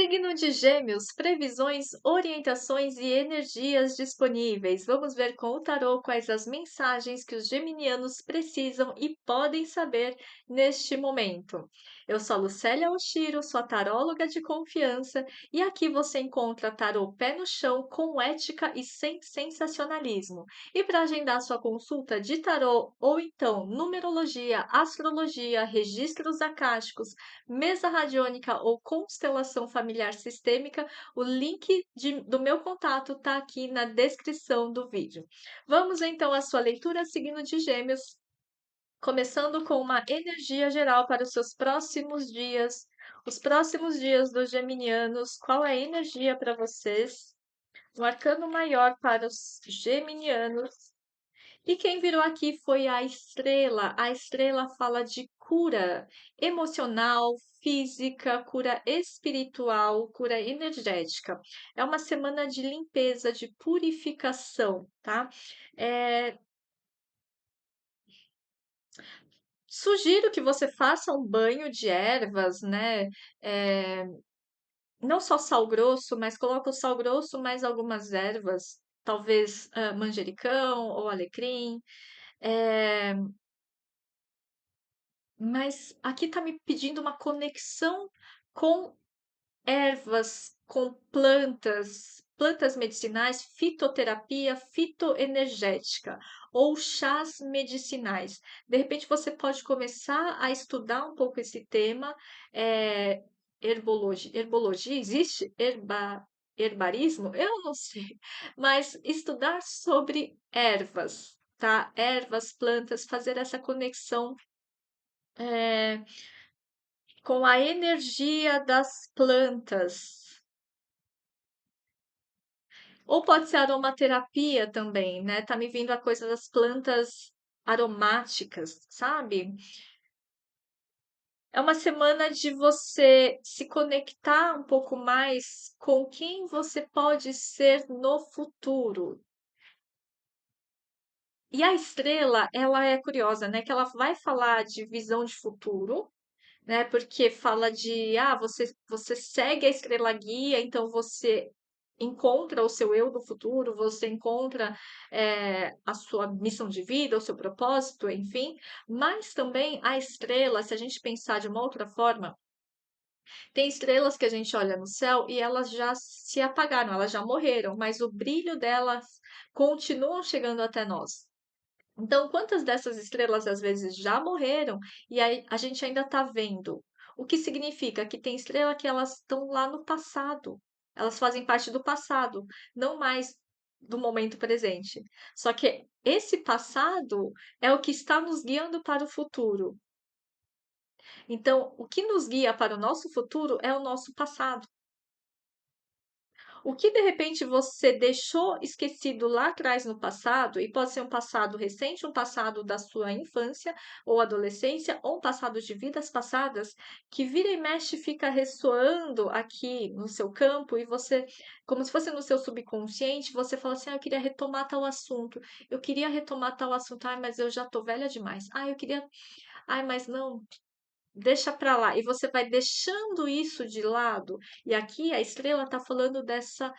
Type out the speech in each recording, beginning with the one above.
Signo de Gêmeos, previsões, orientações e energias disponíveis. Vamos ver com o tarô quais as mensagens que os geminianos precisam e podem saber neste momento. Eu sou a Lucélia Oshiro, sua taróloga de confiança, e aqui você encontra tarô pé no chão, com ética e sem sensacionalismo. E para agendar sua consulta de tarô ou então numerologia, astrologia, registros acásticos, mesa radiônica ou constelação familiar sistêmica, o link do meu contato está aqui na descrição do vídeo. Vamos então à sua leitura signo de Gêmeos, começando com uma energia geral para os seus próximos dias. Os próximos dias dos geminianos, qual é a energia para vocês? O arcano maior para os geminianos. E quem virou aqui foi a estrela. A estrela fala de cura emocional, física, cura espiritual, cura energética. É uma semana de limpeza, de purificação, tá? É, Sugiro que você faça um banho de ervas, né? É, não só sal grosso, mas coloca o sal grosso mais algumas ervas, talvez manjericão ou alecrim. É, Mas aqui tá me pedindo uma conexão com ervas, com plantas, plantas medicinais, fitoterapia, fitoenergética ou chás medicinais. De repente você pode começar a estudar um pouco esse tema. Herbologia existe? Herbarismo? Eu não sei, mas estudar sobre ervas, tá? Ervas, plantas, fazer essa conexão é, com a energia das plantas. Ou pode ser aromaterapia também, né? Tá me vindo a coisa das plantas aromáticas, sabe? É uma semana de você se conectar um pouco mais com quem você pode ser no futuro. E a estrela, ela é curiosa, né? Que ela vai falar de visão de futuro, né? Porque fala de, você segue a estrela guia, então você encontra o seu eu do futuro, você encontra a sua missão de vida, o seu propósito, enfim. Mas também a estrela, se a gente pensar de uma outra forma, tem estrelas que a gente olha no céu e elas já se apagaram, elas já morreram, mas o brilho delas continuam chegando até nós. Então, quantas dessas estrelas às vezes já morreram e aí a gente ainda está vendo? O que significa que tem estrela que elas estão lá no passado. Elas fazem parte do passado, não mais do momento presente. Só que esse passado é o que está nos guiando para o futuro. Então, o que nos guia para o nosso futuro é o nosso passado. O que de repente você deixou esquecido lá atrás no passado, e pode ser um passado recente, um passado da sua infância ou adolescência, ou um passado de vidas passadas, que vira e mexe fica ressoando aqui no seu campo, e você, como se fosse no seu subconsciente, você fala assim: eu queria retomar tal assunto, eu queria retomar tal assunto, ai, mas eu já tô velha demais, ai, eu queria, ai, mas não, deixa para lá. E você vai deixando isso de lado. E aqui a estrela está falando dessa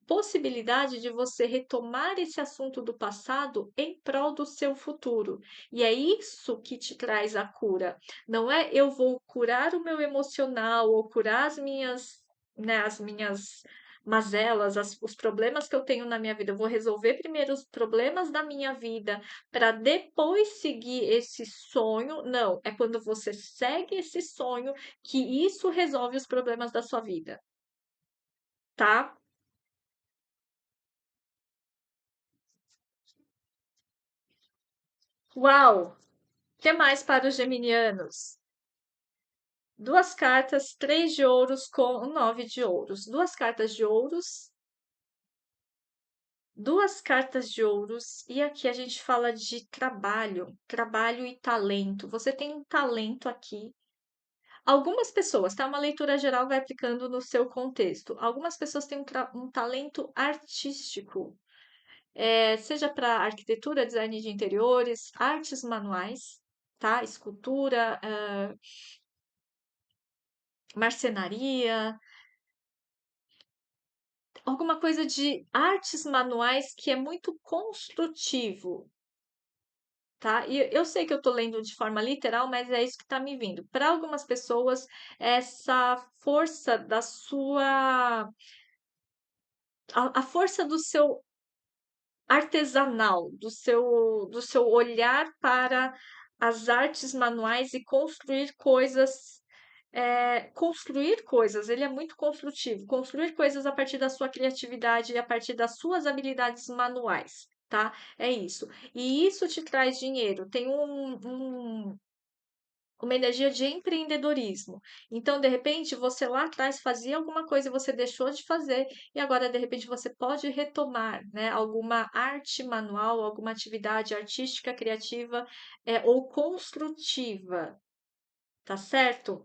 possibilidade de você retomar esse assunto do passado em prol do seu futuro. E é isso que te traz a cura. Não é eu vou curar o meu emocional ou curar as minhas mazelas, os problemas que eu tenho na minha vida. Eu vou resolver primeiro os problemas da minha vida para depois seguir esse sonho. Não, é quando você segue esse sonho que isso resolve os problemas da sua vida, tá? Uau! Que mais para os geminianos? Duas cartas, três de ouros com um nove de ouros. Duas cartas de ouros, duas cartas de ouros. E aqui a gente fala de trabalho, trabalho e talento. Você tem um talento aqui. Algumas pessoas, tá? Uma leitura geral vai aplicando no seu contexto. Algumas pessoas têm um talento artístico, seja para arquitetura, design de interiores, artes manuais, tá? Escultura, marcenaria, alguma coisa de artes manuais que é muito construtivo, tá? E eu sei que eu tô lendo de forma literal, mas é isso que tá me vindo. Para algumas pessoas, essa força da sua, a força do seu artesanal, do seu olhar para as artes manuais e construir coisas, ele é muito construtivo, construir coisas a partir da sua criatividade e a partir das suas habilidades manuais, tá? É isso. E isso te traz dinheiro. Tem uma energia de empreendedorismo. Então, de repente, você lá atrás fazia alguma coisa e você deixou de fazer, e agora, de repente, você pode retomar, né, alguma arte manual, alguma atividade artística, criativa, ou construtiva, tá certo?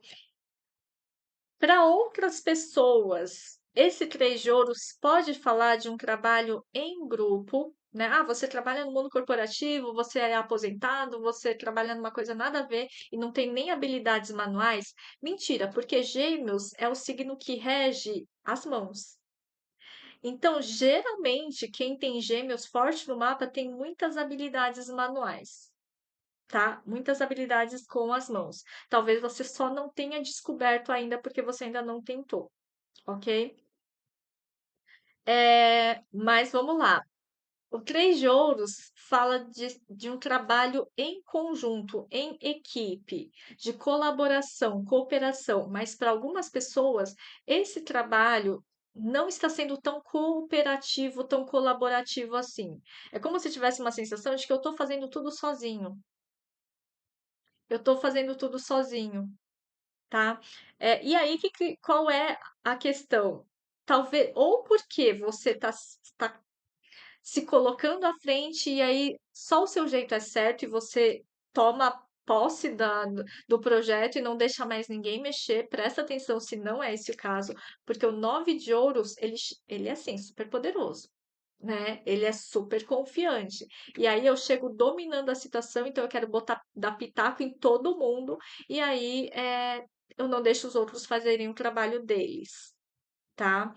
Para outras pessoas, esse três de ouros pode falar de um trabalho em grupo, né? Ah, você trabalha no mundo corporativo, você é aposentado, você trabalha numa coisa nada a ver e não tem nem habilidades manuais. Mentira, porque Gêmeos é o signo que rege as mãos. Então, geralmente, quem tem Gêmeos forte no mapa tem muitas habilidades manuais, tá? Muitas habilidades com as mãos. Talvez você só não tenha descoberto ainda porque você ainda não tentou, ok? Mas vamos lá. O Três de Ouros fala de um trabalho em conjunto, em equipe, de colaboração, cooperação, mas para algumas pessoas esse trabalho não está sendo tão cooperativo, tão colaborativo assim. É como se tivesse uma sensação de que eu estou fazendo tudo sozinho. Eu estou fazendo tudo sozinho. Tá? E aí, qual é a questão? Talvez, ou porque você tá se colocando à frente e aí só o seu jeito é certo e você toma posse do projeto e não deixa mais ninguém mexer, presta atenção se não é esse o caso, porque o nove de ouros, ele é assim, super poderoso. Né? Ele é super confiante. E aí eu chego dominando a situação, então eu quero botar dar pitaco em todo mundo, e aí eu não deixo os outros fazerem o trabalho deles, tá?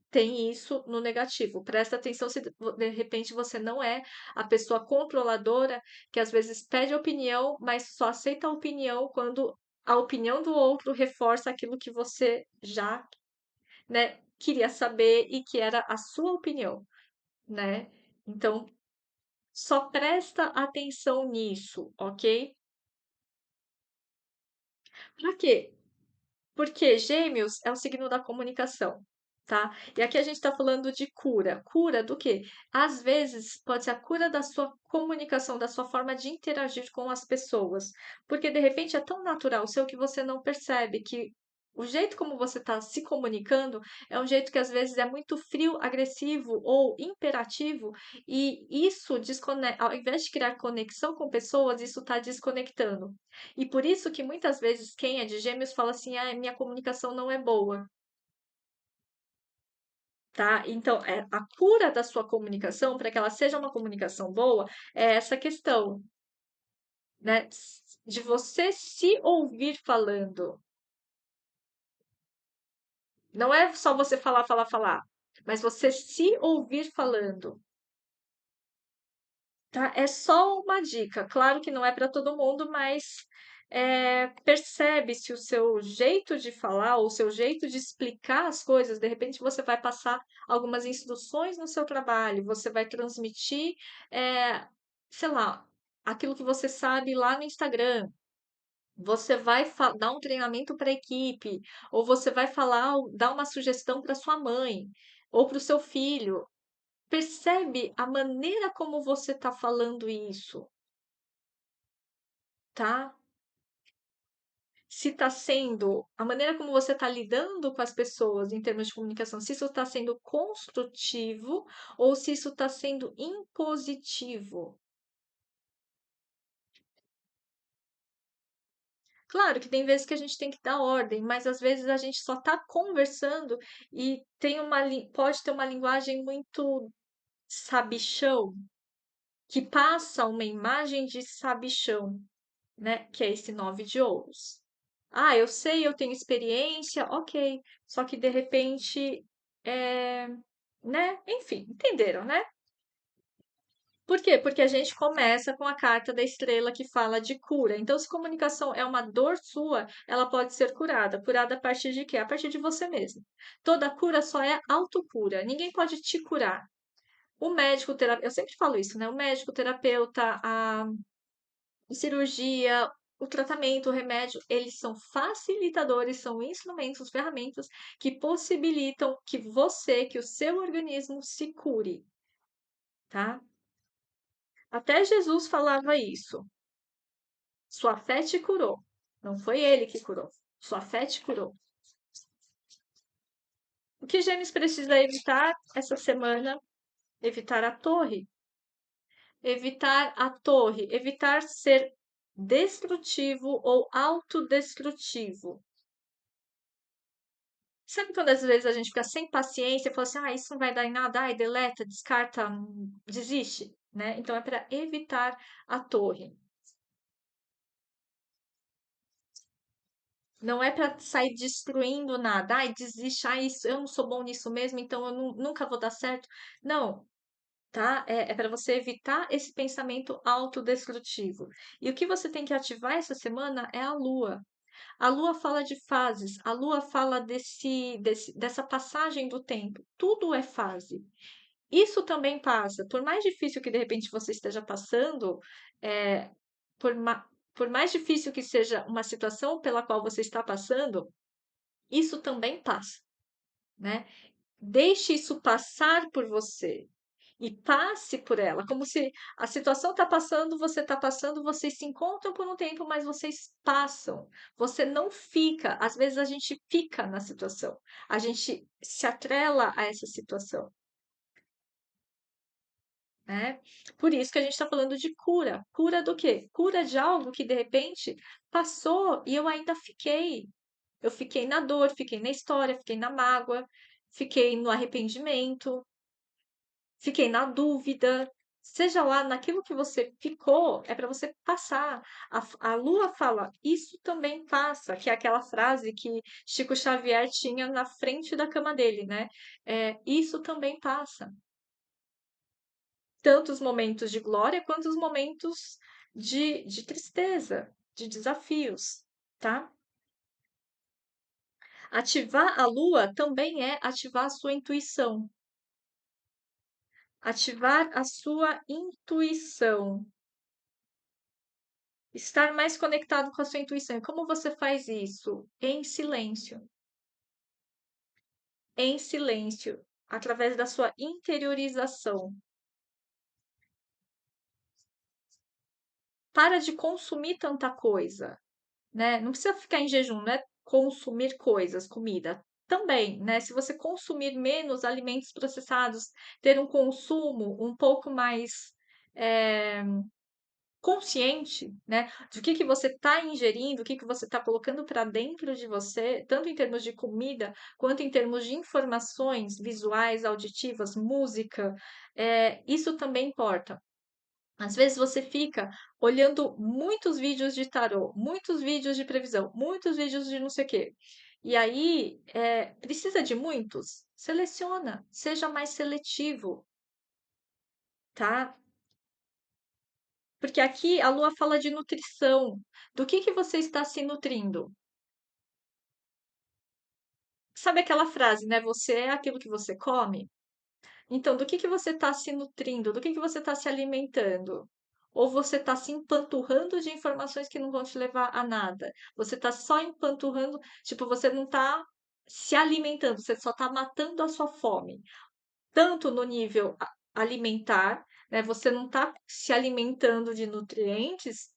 Tem isso no negativo. Presta atenção se de repente você não é a pessoa controladora que às vezes pede opinião, mas só aceita a opinião quando a opinião do outro reforça aquilo que você já, né, queria saber e que era a sua opinião, né? Então, só presta atenção nisso, ok? Para quê? Porque Gêmeos é o signo da comunicação, tá? E aqui a gente está falando de cura. Cura do quê? Às vezes pode ser a cura da sua comunicação, da sua forma de interagir com as pessoas. Porque de repente é tão natural seu que você não percebe que o jeito como você está se comunicando é um jeito que às vezes é muito frio, agressivo ou imperativo, e isso desconecta, ao invés de criar conexão com pessoas, isso está desconectando. E por isso que muitas vezes quem é de Gêmeos fala assim: "Ah, minha comunicação não é boa", tá? Então, a cura da sua comunicação, para que ela seja uma comunicação boa, é essa questão, né, de você se ouvir falando. Não é só você falar, falar, falar, mas você se ouvir falando. Tá? É só uma dica. Claro que não é para todo mundo, mas percebe-se o seu jeito de falar, ou o seu jeito de explicar as coisas. De repente, você vai passar algumas instruções no seu trabalho, você vai transmitir, é, sei lá, aquilo que você sabe lá no Instagram. Você vai dar um treinamento para a equipe, ou você vai falar, dar uma sugestão para sua mãe, ou para o seu filho. Percebe a maneira como você está falando isso, tá? Se está sendo a maneira como você está lidando com as pessoas em termos de comunicação, se isso está sendo construtivo ou se isso está sendo impositivo. Claro que tem vezes que a gente tem que dar ordem, mas às vezes a gente só está conversando e pode ter uma linguagem muito sabichão, que passa uma imagem de sabichão, né? Que é esse nove de ouros. Ah, eu sei, eu tenho experiência, ok. Só que de repente é, né? Enfim, entenderam, né? Por quê? Porque a gente começa com a carta da estrela que fala de cura. Então, se comunicação é uma dor sua, ela pode ser curada. Curada a partir de quê? A partir de você mesmo. Toda cura só é autocura. Ninguém pode te curar. O médico terapeuta, eu sempre falo isso, né? O médico terapeuta, a cirurgia, o tratamento, o remédio, eles são facilitadores, são instrumentos, ferramentas que possibilitam que você, que o seu organismo se cure, tá? Até Jesus falava isso. Sua fé te curou. Não foi ele que curou. Sua fé te curou. O que Gêmeos precisa evitar essa semana? Evitar a torre. Evitar a torre. Evitar ser destrutivo ou autodestrutivo. Sabe quando às vezes a gente fica sem paciência e fala assim, ah, isso não vai dar em nada, ai, deleta, descarta, desiste, né? Então é para evitar a torre. Não é para sair destruindo nada. Ai, desiste, ai, isso, eu não sou bom nisso mesmo, então eu nunca vou dar certo. Não, tá? É para você evitar esse pensamento autodestrutivo. E o que você tem que ativar essa semana é a lua. A lua fala de fases, a lua fala dessa passagem do tempo. Tudo é fase. Isso também passa. Por mais difícil que de repente você esteja passando, é, por, ma- por mais difícil que seja uma situação pela qual você está passando, isso também passa, né? Deixe isso passar por você e passe por ela, como se a situação está passando, você está passando, vocês se encontram por um tempo, mas vocês passam. Você não fica. Às vezes a gente fica na situação, a gente se atrela a essa situação, né? Por isso que a gente está falando de cura. Cura do quê? Cura de algo que de repente passou e eu ainda fiquei. Eu fiquei na dor, fiquei na história, fiquei na mágoa, fiquei no arrependimento, fiquei na dúvida. Seja lá naquilo que você ficou, é para você passar. A Lua fala, isso também passa, que é aquela frase que Chico Xavier tinha na frente da cama dele, né? Isso também passa. Tanto os momentos de glória quanto os momentos de tristeza, de desafios, tá? Ativar a lua também é ativar a sua intuição. Ativar a sua intuição. Estar mais conectado com a sua intuição. E como você faz isso? Em silêncio. Em silêncio. Através da sua interiorização. Para de consumir tanta coisa, né? Não precisa ficar em jejum, não é consumir coisas, comida. Também, né? Se você consumir menos alimentos processados, ter um consumo um pouco mais eh, consciente, né? Do que você está ingerindo, o que você está colocando para dentro de você, tanto em termos de comida quanto em termos de informações visuais, auditivas, música, isso também importa. Às vezes você fica olhando muitos vídeos de tarô, muitos vídeos de previsão, muitos vídeos de não sei o quê. E aí, precisa de muitos? Seleciona, seja mais seletivo, tá? Porque aqui a lua fala de nutrição. Do que você está se nutrindo? Sabe aquela frase, né? Você é aquilo que você come? Então, do que você está se nutrindo? Do que você está se alimentando? Ou você está se empanturrando de informações que não vão te levar a nada? Você está só empanturrando, tipo, você não está se alimentando, você só está matando a sua fome, tanto no nível alimentar, né? Você não está se alimentando de nutrientes,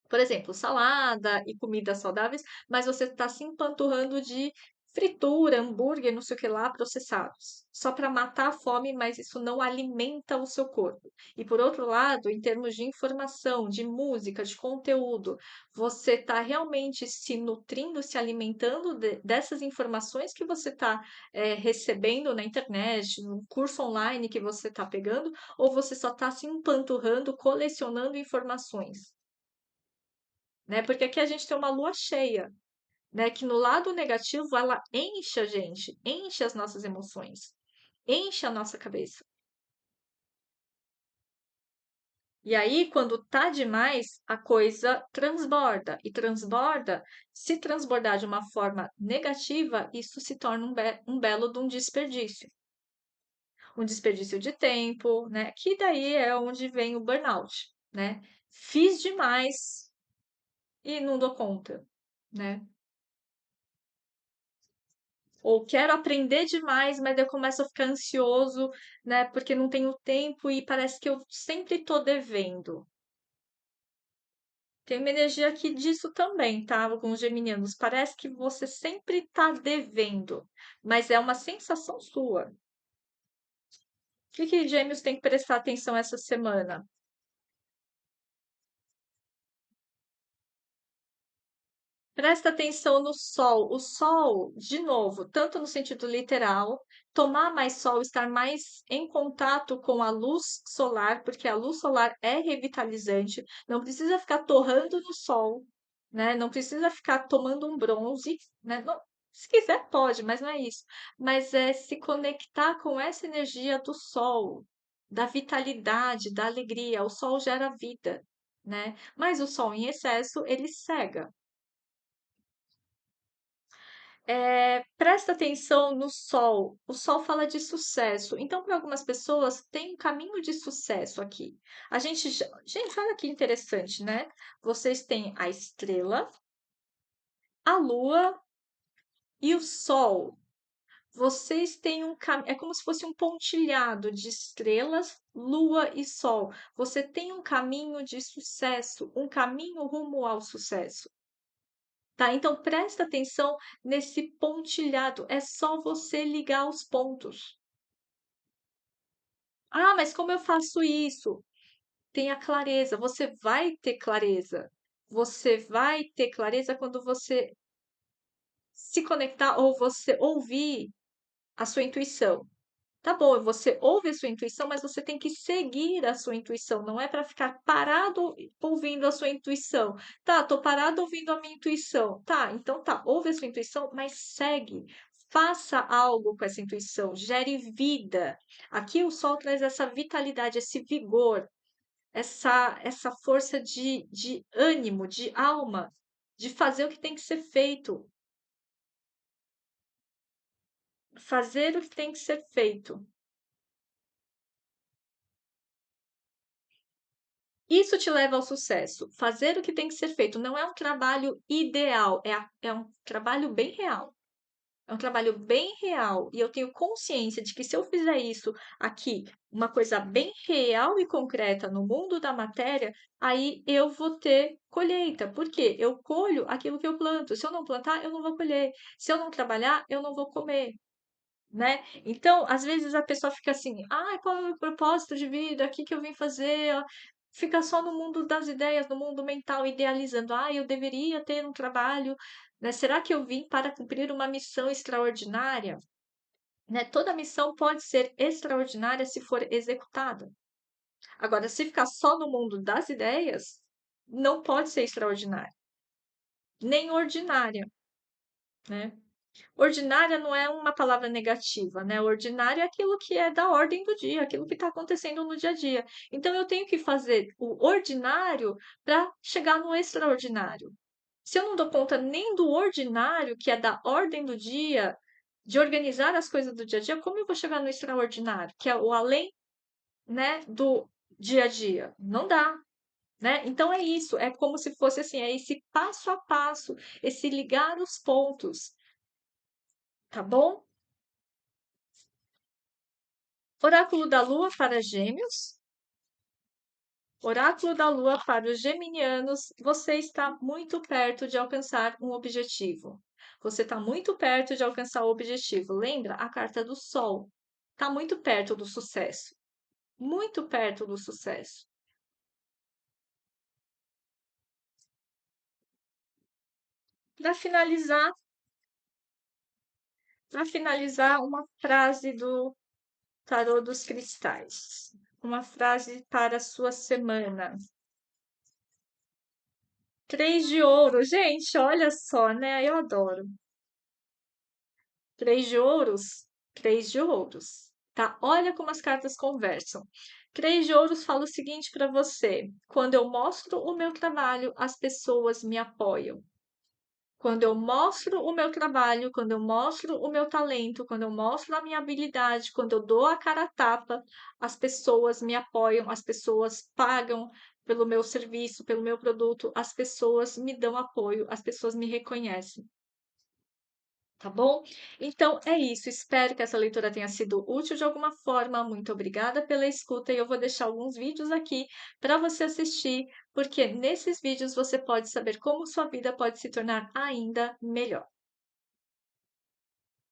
por exemplo, salada e comidas saudáveis, mas você está se empanturrando de fritura, hambúrguer, não sei o que lá, processados, só para matar a fome, mas isso não alimenta o seu corpo. E por outro lado, em termos de informação, de música, de conteúdo, você está realmente se nutrindo, se alimentando dessas informações que você está recebendo na internet, no curso online que você está pegando, ou você só está se empanturrando, colecionando informações, né? Porque aqui a gente tem uma lua cheia, né? Que no lado negativo ela enche a gente, enche as nossas emoções. enche a nossa cabeça. E aí, quando tá demais, a coisa transborda. E transborda, se transbordar de uma forma negativa, isso se torna um belo de um desperdício. Um desperdício de tempo, né? Que daí é onde vem o burnout, né? Fiz demais e não dou conta, né? Ou quero aprender demais, mas eu começo a ficar ansioso, né? Porque não tenho tempo e parece que eu sempre estou devendo. Tem uma energia aqui disso também, tá? Alguns geminianos. Parece que você sempre está devendo, mas é uma sensação sua. O que Gêmeos tem que prestar atenção essa semana? Presta atenção no sol. O sol, de novo, tanto no sentido literal, tomar mais sol, estar mais em contato com a luz solar, porque a luz solar é revitalizante. Não precisa ficar torrando no sol, né? Não precisa ficar tomando um bronze, né? Se quiser, pode, mas não é isso. Mas é se conectar com essa energia do sol, da vitalidade, da alegria. O sol gera vida, né? Mas o sol em excesso, ele cega. Presta atenção no sol. O sol fala de sucesso. Então, para algumas pessoas, tem um caminho de sucesso aqui. Gente, olha que interessante, né? Vocês têm a estrela, a lua e o sol. Vocês têm um caminho. É como se fosse um pontilhado de estrelas, lua e sol. Você tem um caminho de sucesso, um caminho rumo ao sucesso. Tá? Então presta atenção nesse pontilhado. É só você ligar os pontos. Ah, mas como eu faço isso? Tenha clareza. Você vai ter clareza. Você vai ter clareza quando você se conectar ou você ouvir a sua intuição. Tá bom, você ouve a sua intuição, mas você tem que seguir a sua intuição, não é para ficar parado ouvindo a sua intuição. Tá, tô parado ouvindo a minha intuição. Tá, então tá, ouve a sua intuição, mas segue. Faça algo com essa intuição, gere vida. Aqui o sol traz essa vitalidade, esse vigor, essa força de ânimo, de alma, de fazer o que tem que ser feito, fazer o que tem que ser feito. Isso te leva ao sucesso. Fazer o que tem que ser feito não é um trabalho ideal, é um trabalho bem real. É um trabalho bem real. E eu tenho consciência de que se eu fizer isso aqui, uma coisa bem real e concreta no mundo da matéria, aí eu vou ter colheita. Por quê? Eu colho aquilo que eu planto. Se eu não plantar, eu não vou colher. Se eu não trabalhar, eu não vou comer. Né? Então, às vezes a pessoa fica assim, ah, qual é o meu propósito de vida? O que que eu vim fazer? Fica só no mundo das ideias, no mundo mental, idealizando, ah, eu deveria ter um trabalho, né? Será que eu vim para cumprir uma missão extraordinária? Né? Toda missão pode ser extraordinária se for executada. Agora, se ficar só no mundo das ideias, não pode ser extraordinária, nem ordinária, né? Ordinária não é uma palavra negativa, né? Ordinário é aquilo que é da ordem do dia, aquilo que está acontecendo no dia a dia. Então, eu tenho que fazer o ordinário para chegar no extraordinário. Se eu não dou conta nem do ordinário, que é da ordem do dia, de organizar as coisas do dia a dia, como eu vou chegar no extraordinário, que é o além, né, do dia a dia? Não dá. Né? Então é isso, é como se fosse assim, é esse passo a passo, esse ligar os pontos, tá bom? Oráculo da Lua para Gêmeos. Oráculo da Lua para os geminianos. Você está muito perto de alcançar um objetivo. Você está muito perto de alcançar o objetivo. Lembra a carta do Sol? Está muito perto do sucesso. Muito perto do sucesso. Para finalizar, para finalizar, uma frase do Tarô dos Cristais. Uma frase para a sua semana. Três de ouro. Gente, olha só, né? Eu adoro. Três de ouros, três de ouros. tá? Olha como as cartas conversam. Três de ouros fala o seguinte para você: quando eu mostro o meu trabalho, as pessoas me apoiam. Quando eu mostro o meu trabalho, quando eu mostro o meu talento, quando eu mostro a minha habilidade, quando eu dou a cara a tapa, as pessoas me apoiam, as pessoas pagam pelo meu serviço, pelo meu produto, as pessoas me dão apoio, as pessoas me reconhecem. Tá bom? Então é isso. Espero que essa leitura tenha sido útil de alguma forma. Muito obrigada pela escuta e eu vou deixar alguns vídeos aqui para você assistir, porque nesses vídeos você pode saber como sua vida pode se tornar ainda melhor.